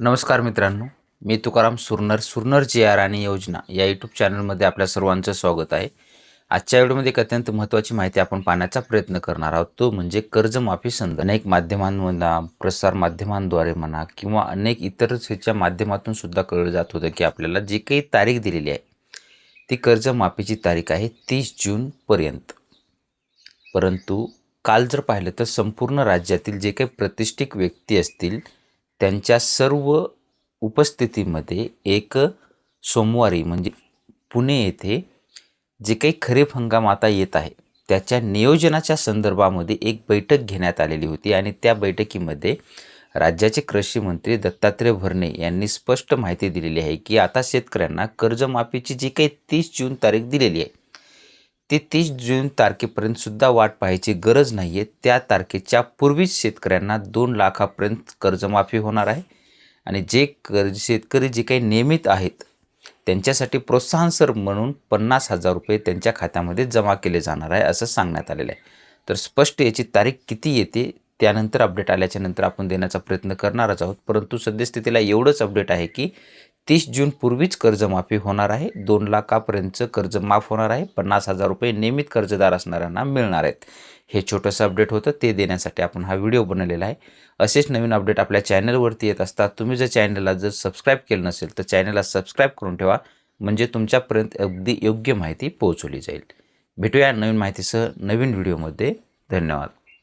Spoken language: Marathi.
नमस्कार मित्रांनो, मी तुकाराम सुरनर जी आर आणि योजना या यूट्यूब चॅनलमध्ये आपल्या सर्वांचं स्वागत आहे. आजच्या व्हिडिओमध्ये एक अत्यंत महत्त्वाची माहिती आपण पाहण्याचा प्रयत्न करणार आहोत. तो म्हणजे कर्जमाफी संदर्भात अनेक माध्यमांमधून, प्रसार माध्यमांद्वारे म्हणा किंवा अनेक इतर ह्याच्या माध्यमातून सुद्धा कळलं जात होतं की आपल्याला जी काही तारीख दिलेली आहे ती कर्जमाफीची तारीख आहे 30 जूनपर्यंत. परंतु काल जर पाहिलं तर संपूर्ण राज्यातील जे काही प्रतिष्ठित व्यक्ती असतील त्यांच्या सर्व उपस्थितीमध्ये एक सोमवारी म्हणजे पुणे येथे जे काही खरीप हंगाम आता येत आहे त्याच्या नियोजनाच्या संदर्भामध्ये एक बैठक घेण्यात आलेली होती आणि त्या बैठकीमध्ये राज्याचे कृषी मंत्री दत्तात्रय भरणे यांनी स्पष्ट माहिती दिलेली आहे की आता शेतकऱ्यांना कर्जमाफीची जी काही 30 जून तारीख दिलेली आहे ती 30 जून तारखेपर्यंत सुद्धा वाट पाहायची गरज नाही आहे. त्या तारखेच्या पूर्वीच शेतकऱ्यांना 2 लाखापर्यंत कर्जमाफी होणार आहे आणि जे शेतकरी जे काही नियमित आहेत त्यांच्यासाठी प्रोत्साहनस्वरूप म्हणून 50,000 रुपये त्यांच्या खात्यामध्ये जमा केले जाणार आहे असं सांगण्यात आलेलं आहे. तर स्पष्ट याची तारीख किती येते त्यानंतर अपडेट आल्याच्या नंतर आपण देण्याचा प्रयत्न करणारच आहोत. परंतु सद्यस्थितीला एवढंच अपडेट आहे की 30 जून पूर्वीच कर्जमाफी होणार आहे. 2 लाखापर्यंतचं कर्ज माफ होणार आहे. 50,000 रुपये नियमित कर्जदार असणाऱ्यांना मिळणार आहेत. हे छोटंसं अपडेट होतं ते देण्यासाठी आपण हा व्हिडिओ बनवलेला आहे. असेच नवीन अपडेट आपल्या चॅनलवरती येत असतात. तुम्ही जर चॅनलला सबस्क्राईब केलं नसेल तर चॅनलला सबस्क्राईब करून ठेवा म्हणजे तुमच्यापर्यंत अगदी योग्य माहिती पोहोचवली जाईल. भेटूया नवीन माहितीसह नवीन व्हिडिओमध्ये. धन्यवाद.